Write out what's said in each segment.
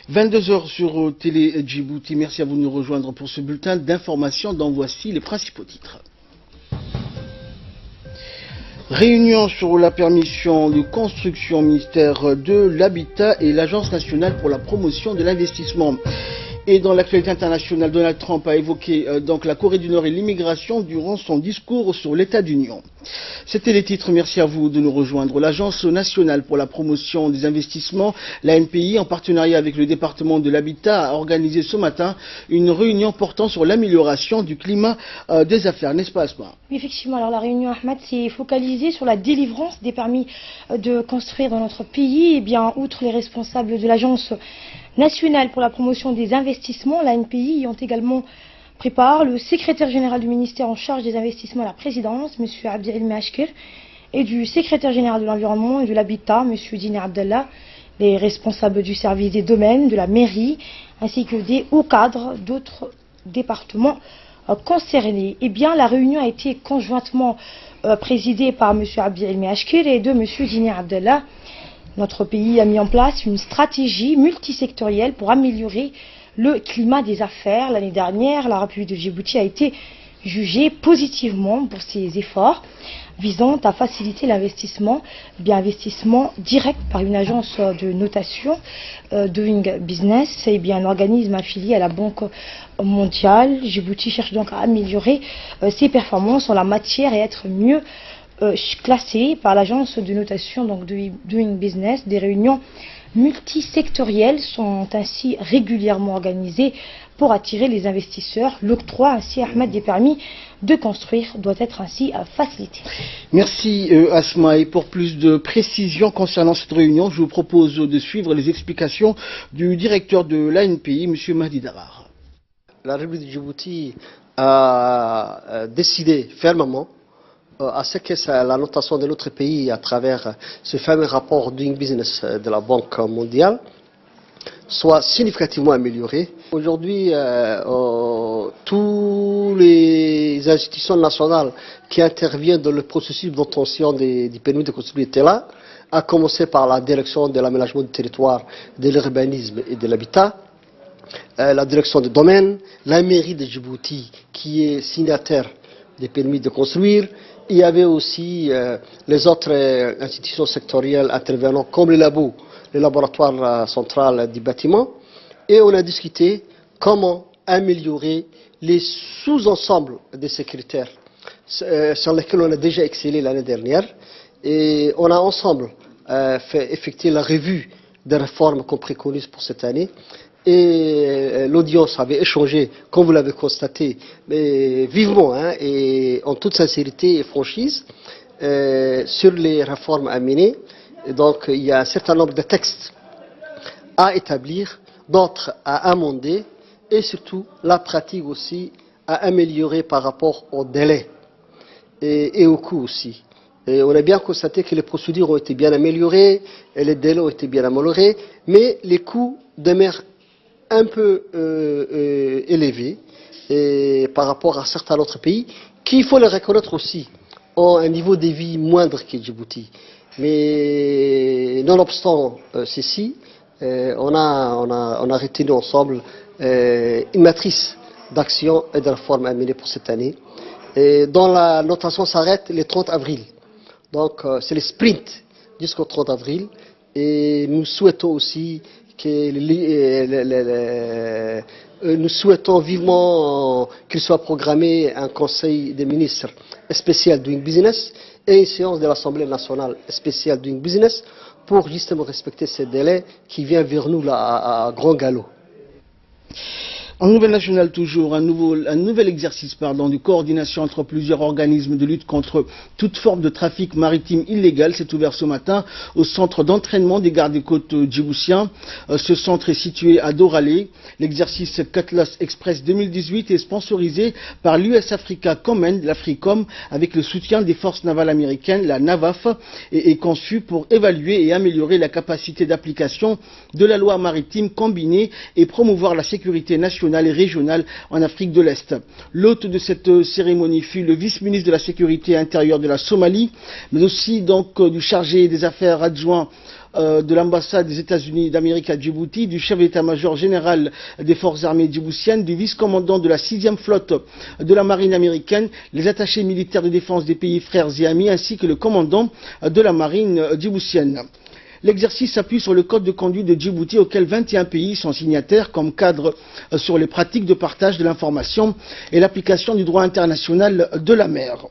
22 heures sur Télé Djibouti. Merci à vous de nous rejoindre pour ce bulletin d'information dont voici les principaux titres. Réunion sur la permission de construction au ministère de l'Habitat et l'Agence nationale pour la promotion de l'investissement. Et dans l'actualité internationale, Donald Trump a évoqué donc la Corée du Nord et l'immigration durant son discours sur l'état d'union. C'était les titres, merci à vous de nous rejoindre. L'Agence nationale pour la promotion des investissements, l'ANPI, en partenariat avec le département de l'Habitat, a organisé ce matin une réunion portant sur l'amélioration du climat des affaires, n'est-ce pas Asma? Oui, effectivement, alors la réunion Ahmad s'est focalisée sur la délivrance des permis de construire dans notre pays. Et bien, outre les responsables de l'Agence nationale pour la promotion des investissements, l'ANPI, y ont également pris part le secrétaire général du ministère en charge des investissements à la présidence, M. Abdelilmi Ashkir, et du secrétaire général de l'environnement et de l'habitat, M. Dine Abdallah, les responsables du service des domaines, de la mairie, ainsi que des hauts cadres d'autres départements concernés. Eh bien, la réunion a été conjointement présidée par M. Abdelilmi Ashkir et de M. Dine Abdallah. Notre pays a mis en place une stratégie multisectorielle pour améliorer le climat des affaires. L'année dernière, la République de Djibouti a été jugée positivement pour ses efforts visant à faciliter l'investissement, investissement direct par une agence de notation, Doing Business, et bien un organisme affilié à la Banque mondiale. Djibouti cherche donc à améliorer ses performances en la matière et être mieux classé par l'agence de notation, donc Doing Business. Des réunions multisectorielles sont ainsi régulièrement organisées pour attirer les investisseurs. L'octroi ainsi, Ahmed, des permis de construire doit être ainsi facilité. Merci Asma. Et pour plus de précisions concernant cette réunion, je vous propose de suivre les explications du directeur de l'ANPI, M. Mahdi Darar. La République de Djibouti a décidé fermement à ce que la notation de notre pays à travers ce fameux rapport Doing Business de la Banque mondiale soit significativement améliorée. Aujourd'hui, toutes les institutions nationales qui interviennent dans le processus d'obtention des permis de construire étaient là, à commencer par la direction de l'aménagement du territoire, de l'urbanisme et de l'habitat, la direction des domaines, la mairie de Djibouti qui est signataire des permis de construire. Il y avait aussi les autres institutions sectorielles intervenant comme les labos, le laboratoire central du bâtiment. Et on a discuté comment améliorer les sous-ensembles de ces critères sur lesquels on a déjà excellé l'année dernière. Et on a ensemble fait effectuer la revue des réformes qu'on préconise pour cette année. Et l'audience avait échangé, comme vous l'avez constaté, mais vivement et en toute sincérité et franchise sur les réformes à mener. Et donc il y a un certain nombre de textes à établir, d'autres à amender et surtout la pratique aussi à améliorer par rapport au délai et au coût aussi. Et on a bien constaté que les procédures ont été bien améliorées et les délais ont été bien améliorés, mais les coûts demeurent un peu élevé par rapport à certains autres pays qui, il faut le reconnaître aussi, ont un niveau de vie moindre que Djibouti. Mais nonobstant ceci, on a retenu ensemble une matrice d'action et de réforme à mener pour cette année. Et dont la notation s'arrête le 30 avril. Donc c'est le sprint jusqu'au 30 avril. Et nous souhaitons aussi nous souhaitons vivement qu'il soit programmé un conseil des ministres spécial Doing Business et une séance de l'Assemblée nationale spéciale Doing Business pour justement respecter ces délais qui viennent vers nous là à grand galop. En nouvelle nationale toujours, un nouvel exercice de coordination entre plusieurs organismes de lutte contre toute forme de trafic maritime illégal s'est ouvert ce matin au centre d'entraînement des gardes-côtes djiboutiens. Ce centre est situé à Doralé. L'exercice Cutlass Express 2018 est sponsorisé par l'US Africa Command, l'Africom, avec le soutien des forces navales américaines, la NAVAF, et est conçu pour évaluer et améliorer la capacité d'application de la loi maritime combinée et promouvoir la sécurité nationale nationales et régionales en Afrique de l'Est. L'hôte de cette cérémonie fut le vice-ministre de la Sécurité intérieure de la Somalie, mais aussi donc du chargé des affaires adjoint de l'ambassade des États-Unis d'Amérique à Djibouti, du chef d'état-major général des forces armées djiboutiennes, du vice-commandant de la 6e flotte de la marine américaine, les attachés militaires de défense des pays frères et amis, ainsi que le commandant de la marine djiboutienne. L'exercice s'appuie sur le code de conduite de Djibouti auquel 21 pays sont signataires comme cadre sur les pratiques de partage de l'information et l'application du droit international de la mer.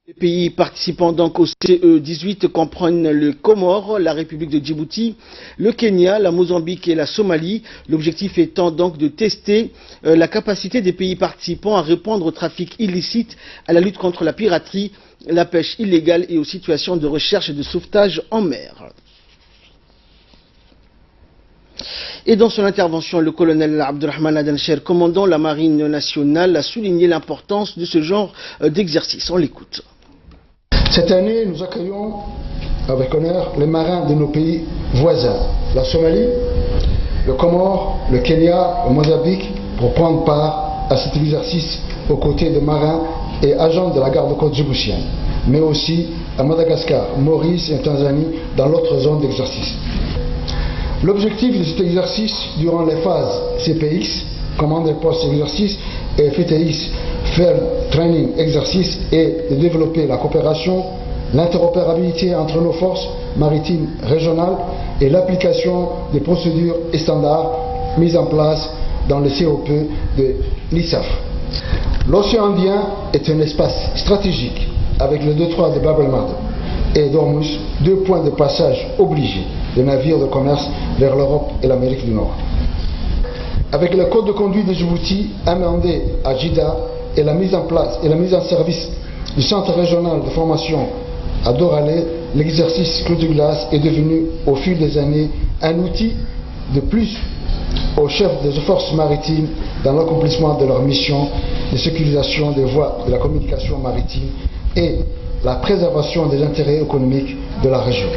Les pays participants donc au CE18 comprennent le Comores, la République de Djibouti, le Kenya, la Mozambique et la Somalie. L'objectif étant donc de tester la capacité des pays participants à répondre au trafic illicite, à la lutte contre la piraterie, la pêche illégale et aux situations de recherche et de sauvetage en mer. Et dans son intervention, le colonel Abdelrahman Adancher, commandant la marine nationale, a souligné l'importance de ce genre d'exercice. On l'écoute. Cette année, nous accueillons avec honneur les marins de nos pays voisins, la Somalie, le Comore, le Kenya, le Mozambique, pour prendre part à cet exercice aux côtés de marins et agents de la garde-côte djiboutienne, mais aussi à Madagascar, Maurice et Tanzanie dans l'autre zone d'exercice. L'objectif de cet exercice durant les phases CPX, Command and Post Exercice, et FTX, Fair Training Exercice, est de développer la coopération, l'interopérabilité entre nos forces maritimes régionales et l'application des procédures et standards mis en place dans le COP de l'ISAF. L'océan Indien est un espace stratégique avec le détroit de Bab el-Mandeb et d'Ormuz, deux points de passage obligés des navires de commerce vers l'Europe et l'Amérique du Nord. Avec le code de conduite de Djibouti amendé à Djida et la mise en place et la mise en service du centre régional de formation à Doralé, l'exercice Clou de Glace est devenu au fil des années un outil de plus aux chefs des forces maritimes dans l'accomplissement de leur mission de sécurisation des voies de la communication maritime et la préservation des intérêts économiques de la région.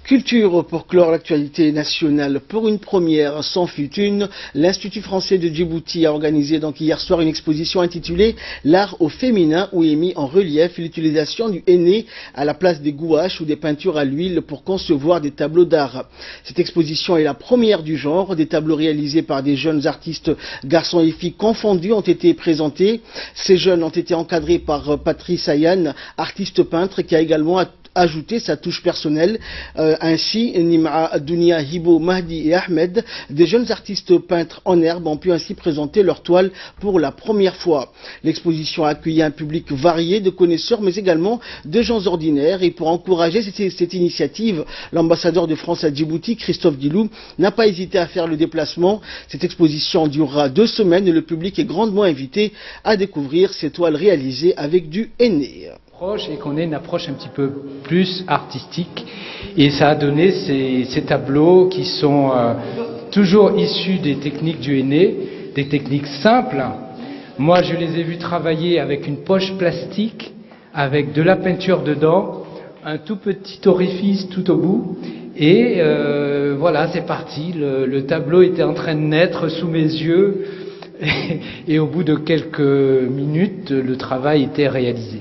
Culture pour clore l'actualité nationale. Pour une première, s'en fut une, l'Institut français de Djibouti a organisé donc hier soir une exposition intitulée L'art au féminin où est mis en relief l'utilisation du henné à la place des gouaches ou des peintures à l'huile pour concevoir des tableaux d'art. Cette exposition est la première du genre. Des tableaux réalisés par des jeunes artistes, garçons et filles confondus, ont été présentés. Ces jeunes ont été encadrés par Patrice Ayan, artiste peintre qui a également ajouter sa touche personnelle. Ainsi, Nim'a, Dounia, Hibo, Mahdi et Ahmed, des jeunes artistes peintres en herbe, ont pu ainsi présenter leurs toiles pour la première fois. L'exposition a accueilli un public varié de connaisseurs, mais également de gens ordinaires. Et pour encourager cette initiative, l'ambassadeur de France à Djibouti, Christophe Dilou, n'a pas hésité à faire le déplacement. Cette exposition durera 2 semaines et le public est grandement invité à découvrir ces toiles réalisées avec du henné. Et qu'on ait une approche un petit peu plus artistique, et ça a donné ces tableaux qui sont toujours issus des techniques du henné, des techniques simples. Moi je les ai vus travailler avec une poche plastique avec de la peinture dedans, un tout petit orifice tout au bout, et voilà, c'est parti, le tableau était en train de naître sous mes yeux et au bout de quelques minutes le travail était réalisé.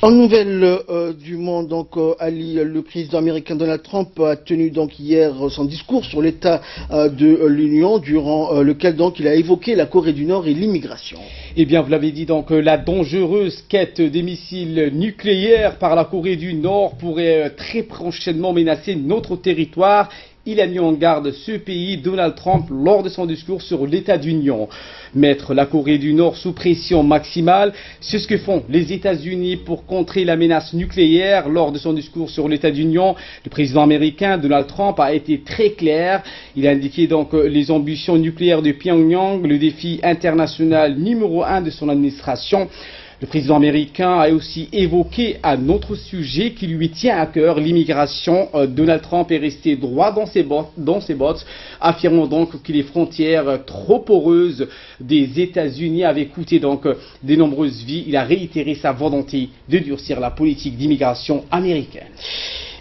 En nouvelle du monde, donc, Ali, le président américain Donald Trump a tenu donc hier son discours sur l'état de l'Union, durant lequel donc il a évoqué la Corée du Nord et l'immigration. Eh bien, vous l'avez dit, donc la dangereuse quête des missiles nucléaires par la Corée du Nord pourrait très prochainement menacer notre territoire. Il a mis en garde ce pays, Donald Trump, lors de son discours sur l'état d'union. Mettre la Corée du Nord sous pression maximale, c'est ce que font les États-Unis pour contrer la menace nucléaire. Lors de son discours sur l'état d'union, le président américain Donald Trump a été très clair. Il a indiqué donc les ambitions nucléaires de Pyongyang, le défi international numéro 1 de son administration. Le président américain a aussi évoqué un autre sujet qui lui tient à cœur, l'immigration. Donald Trump est resté droit dans ses bottes, affirmant donc que les frontières trop poreuses des États-Unis avaient coûté donc de nombreuses vies. Il a réitéré sa volonté de durcir la politique d'immigration américaine.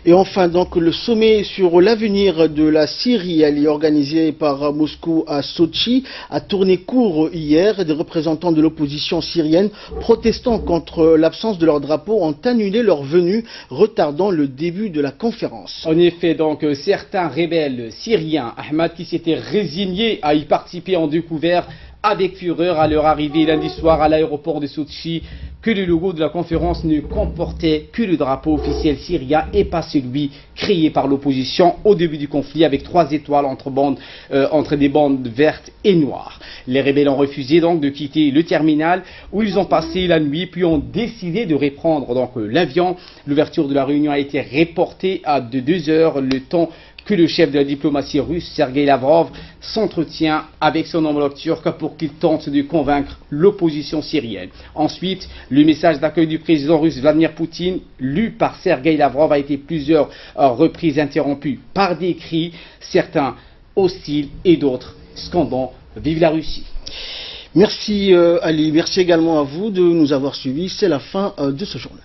Et enfin, donc, le sommet sur l'avenir de la Syrie, elle est organisé par Moscou à Sochi, a tourné court hier. Des représentants de l'opposition syrienne protestant contre l'absence de leur drapeau ont annulé leur venue, retardant le début de la conférence. En effet, donc, certains rebelles syriens, Ahmad, qui s'étaient résignés à y participer, ont découvert avec fureur à leur arrivée lundi soir à l'aéroport de Sochi que le logo de la conférence ne comportait que le drapeau officiel syrien et pas celui créé par l'opposition au début du conflit avec 3 étoiles entre des bandes vertes et noires. Les rebelles ont refusé donc de quitter le terminal où ils ont passé la nuit puis ont décidé de reprendre donc l'avion. L'ouverture de la réunion a été reportée à 2 heures, le temps que le chef de la diplomatie russe, Sergueï Lavrov, s'entretient avec son homologue turc pour qu'il tente de convaincre l'opposition syrienne. Ensuite, le message d'accueil du président russe Vladimir Poutine, lu par Sergueï Lavrov, a été plusieurs reprises interrompu par des cris, certains hostiles et d'autres scandant « Vive la Russie ». Merci Ali, merci également à vous de nous avoir suivis. C'est la fin de ce journal.